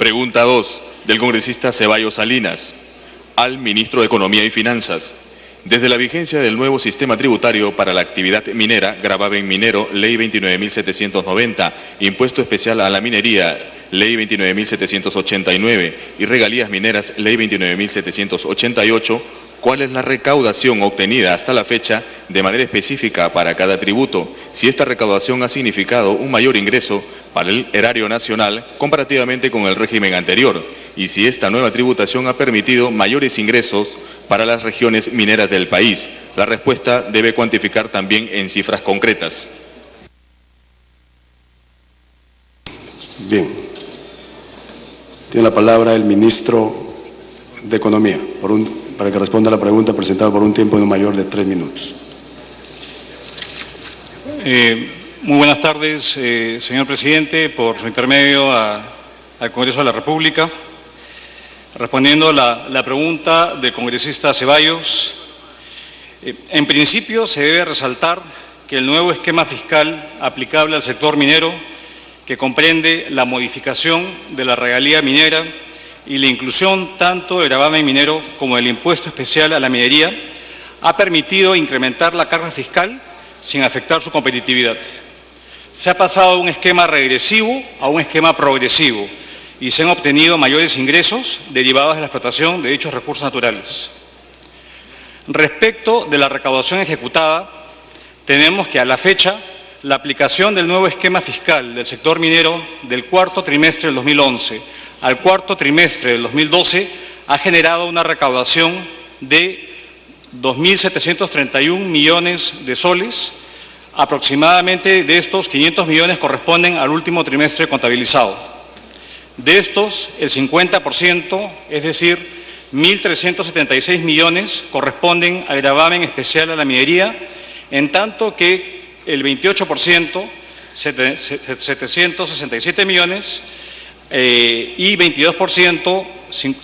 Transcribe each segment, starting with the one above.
Pregunta 2, del congresista Ceballos Salinas, al ministro de Economía y Finanzas. Desde la vigencia del nuevo sistema tributario para la actividad minera, gravamen minero, Ley 29.790, Impuesto Especial a la Minería, Ley 29.789 y Regalías Mineras, Ley 29.788, ¿cuál es la recaudación obtenida hasta la fecha de manera específica para cada tributo? Si esta recaudación ha significado un mayor ingreso para el erario nacional comparativamente con el régimen anterior, y si esta nueva tributación ha permitido mayores ingresos para las regiones mineras del país. La respuesta debe cuantificar también en cifras concretas. Bien. Tiene la palabra el ministro de Economía, para que responda a la pregunta presentada por un tiempo no mayor de 3 minutos. Muy buenas tardes, señor presidente, por su intermedio al Congreso de la República. Respondiendo a la pregunta del congresista Ceballos, en principio se debe resaltar que el nuevo esquema fiscal aplicable al sector minero, que comprende la modificación de la regalía minera y la inclusión tanto del gravamen minero como del impuesto especial a la minería, ha permitido incrementar la carga fiscal sin afectar su competitividad. Se ha pasado de un esquema regresivo a un esquema progresivo y se han obtenido mayores ingresos derivados de la explotación de dichos recursos naturales. Respecto de la recaudación ejecutada, tenemos que a la fecha la aplicación del nuevo esquema fiscal del sector minero del cuarto trimestre del 2011 al cuarto trimestre del 2012 ha generado una recaudación de 2.731 millones de soles. Aproximadamente de estos, 500 millones corresponden al último trimestre contabilizado. De estos, el 50%, es decir, 1.376 millones, corresponden al gravamen especial a la minería, en tanto que el 28%, 767 millones, y 22%,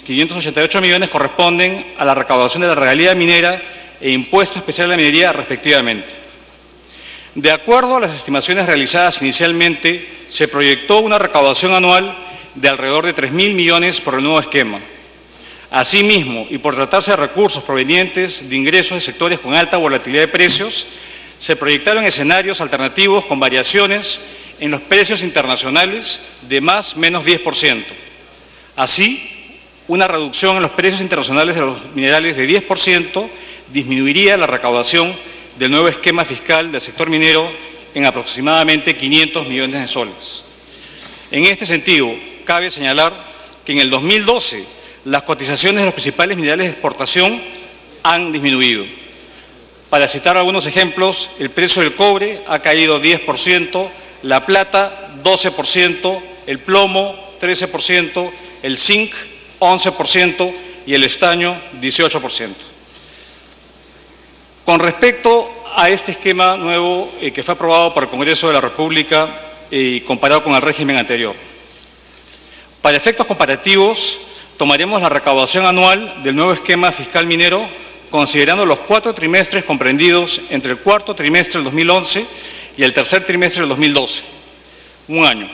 588 millones, corresponden a la recaudación de la regalía minera e impuesto especial a la minería, respectivamente. De acuerdo a las estimaciones realizadas inicialmente, se proyectó una recaudación anual de alrededor de 3.000 millones por el nuevo esquema. Asimismo, y por tratarse de recursos provenientes de ingresos de sectores con alta volatilidad de precios, se proyectaron escenarios alternativos con variaciones en los precios internacionales de más o menos 10%. Así, una reducción en los precios internacionales de los minerales de 10% disminuiría la recaudación del nuevo esquema fiscal del sector minero en aproximadamente 500 millones de soles. En este sentido, cabe señalar que en el 2012 las cotizaciones de los principales minerales de exportación han disminuido. Para citar algunos ejemplos, el precio del cobre ha caído 10%, la plata 12%, el plomo 13%, el zinc 11% y el estaño 18%. Con respecto a este esquema nuevo que fue aprobado por el Congreso de la República y comparado con el régimen anterior, para efectos comparativos tomaremos la recaudación anual del nuevo esquema fiscal minero considerando los 4 trimestres comprendidos entre el cuarto trimestre del 2011 y el tercer trimestre del 2012, un año,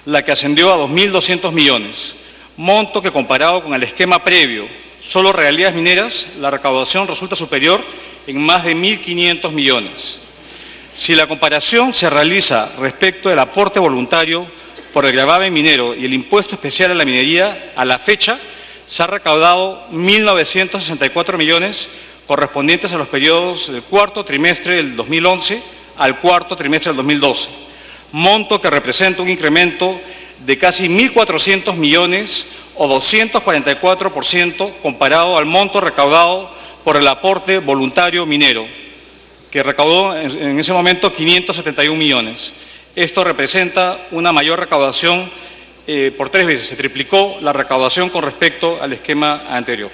la que ascendió a 2.200 millones, monto que comparado con el esquema previo, solo regalías mineras, la recaudación resulta superior en más de 1.500 millones. Si la comparación se realiza respecto del aporte voluntario por el gravamen minero y el impuesto especial a la minería, a la fecha se ha recaudado 1.964 millones correspondientes a los periodos del cuarto trimestre del 2011 al cuarto trimestre del 2012, monto que representa un incremento de casi 1.400 millones o 244% comparado al monto recaudado por el aporte voluntario minero, que recaudó en ese momento 571 millones. Esto representa una mayor recaudación por 3 veces, se triplicó la recaudación con respecto al esquema anterior.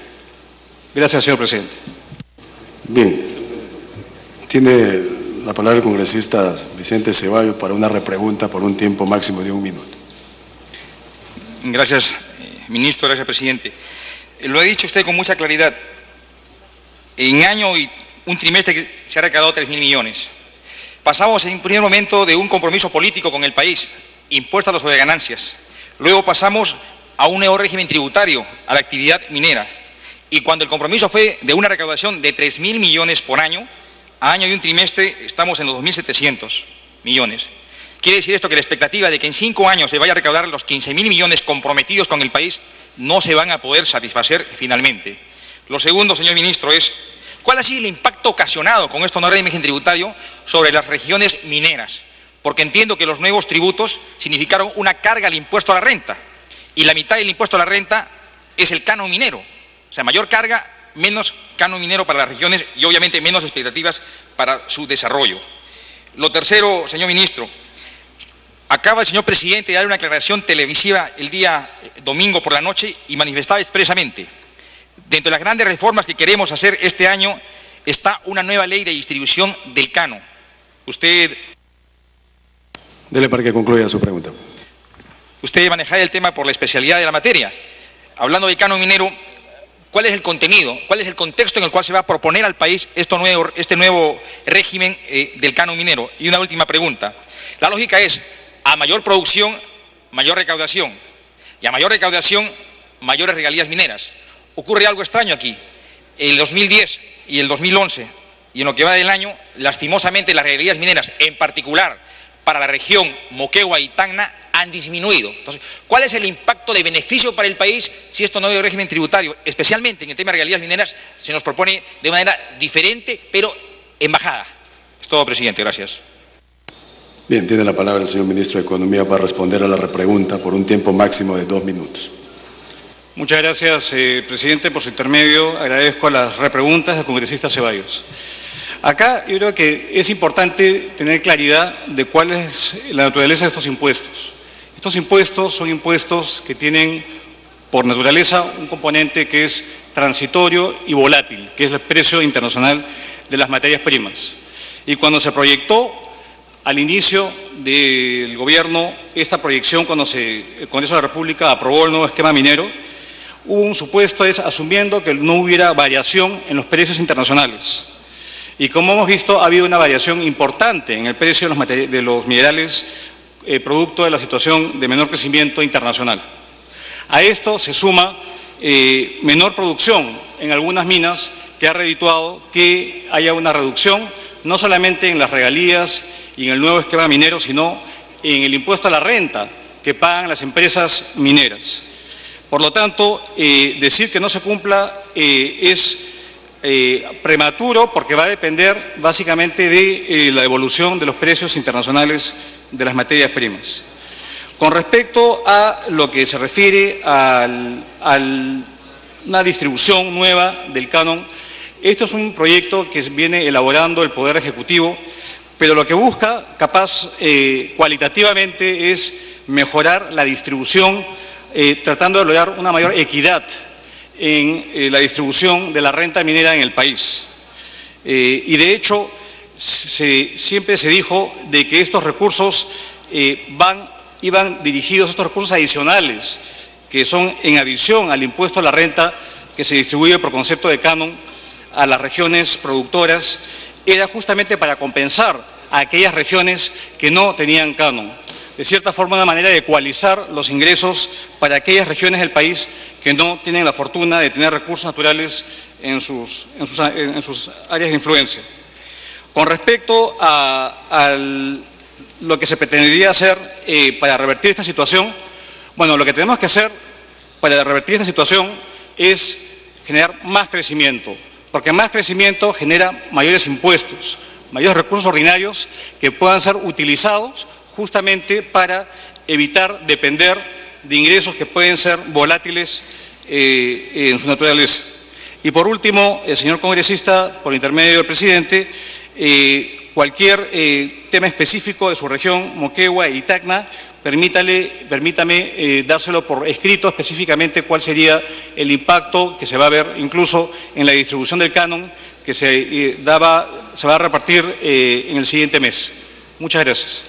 Gracias, señor presidente. Bien, tiene la palabra el congresista Vicente Ceballos para una repregunta por un tiempo máximo de 1 minuto. Gracias, ministro, gracias, presidente. Lo ha dicho usted con mucha claridad. En año y un trimestre que se ha recaudado 3.000 millones. Pasamos en un primer momento de un compromiso político con el país, impuesto a las sobreganancias. Luego pasamos a un nuevo régimen tributario a la actividad minera. Y cuando el compromiso fue de una recaudación de 3.000 millones por año, a año y un trimestre estamos en los 2.700 millones. Quiere decir esto que la expectativa de que en 5 años se vaya a recaudar los 15.000 millones comprometidos con el país no se van a poder satisfacer finalmente. Lo segundo, señor ministro, es ¿cuál ha sido el impacto ocasionado con este nuevo régimen tributario sobre las regiones mineras? Porque entiendo que los nuevos tributos significaron una carga al impuesto a la renta y la mitad del impuesto a la renta es el canon minero. O sea, mayor carga, menos canon minero para las regiones y obviamente menos expectativas para su desarrollo. Lo tercero, señor ministro, acaba el señor presidente de dar una aclaración televisiva el día domingo por la noche y manifestaba expresamente: dentro de las grandes reformas que queremos hacer este año está una nueva ley de distribución del canon. Usted... Dele para que concluya su pregunta. Usted manejará el tema por la especialidad de la materia. Hablando del canon minero, ¿cuál es el contenido, cuál es el contexto en el cual se va a proponer al país este nuevo régimen del canon minero? Y una última pregunta. La lógica es, a mayor producción, mayor recaudación. Y a mayor recaudación, mayores regalías mineras. Ocurre algo extraño aquí. El 2010 y el 2011, y en lo que va del año, lastimosamente las regalías mineras, en particular para la región Moquegua y Tacna, han disminuido. Entonces, ¿cuál es el impacto de beneficio para el país si este nuevo régimen tributario, especialmente en el tema de regalías mineras, se nos propone de manera diferente, pero en bajada? Es todo, presidente. Gracias. Bien, tiene la palabra el señor ministro de Economía para responder a la repregunta por un tiempo máximo de 2 minutos. Muchas gracias, presidente, por su intermedio. Agradezco a las repreguntas del congresista Ceballos. Acá yo creo que es importante tener claridad de cuál es la naturaleza de estos impuestos. Estos impuestos son impuestos que tienen por naturaleza un componente que es transitorio y volátil, que es el precio internacional de las materias primas. Y cuando se proyectó al inicio del gobierno esta proyección, cuando el Congreso de la República aprobó el nuevo esquema minero, hubo un supuesto asumiendo que no hubiera variación en los precios internacionales. Y como hemos visto, ha habido una variación importante en el precio de los minerales producto de la situación de menor crecimiento internacional. A esto se suma menor producción en algunas minas que ha redituado que haya una reducción no solamente en las regalías y en el nuevo esquema minero, sino en el impuesto a la renta que pagan las empresas mineras. Por lo tanto, decir que no se cumpla es prematuro, porque va a depender básicamente de la evolución de los precios internacionales de las materias primas. Con respecto a lo que se refiere a una distribución nueva del canon, esto es un proyecto que viene elaborando el Poder Ejecutivo, pero lo que busca, capaz cualitativamente, es mejorar la distribución, tratando de lograr una mayor equidad en la distribución de la renta minera en el país. Y de hecho, siempre se dijo de que estos recursos iban dirigidos, estos recursos adicionales, que son en adición al impuesto a la renta que se distribuye por concepto de canon a las regiones productoras, era justamente para compensar a aquellas regiones que no tenían canon. De cierta forma, una manera de ecualizar los ingresos para aquellas regiones del país que no tienen la fortuna de tener recursos naturales en sus áreas de influencia. Con respecto a lo que se pretendería hacer para revertir esta situación, bueno, lo que tenemos que hacer para revertir esta situación es generar más crecimiento, porque más crecimiento genera mayores impuestos, mayores recursos ordinarios que puedan ser utilizados justamente para evitar depender de ingresos que pueden ser volátiles en su naturaleza. Y por último, el señor congresista, por intermedio del presidente, cualquier tema específico de su región, Moquegua y Tacna, permítame dárselo por escrito específicamente cuál sería el impacto que se va a ver incluso en la distribución del canon que se va a repartir en el siguiente mes. Muchas gracias.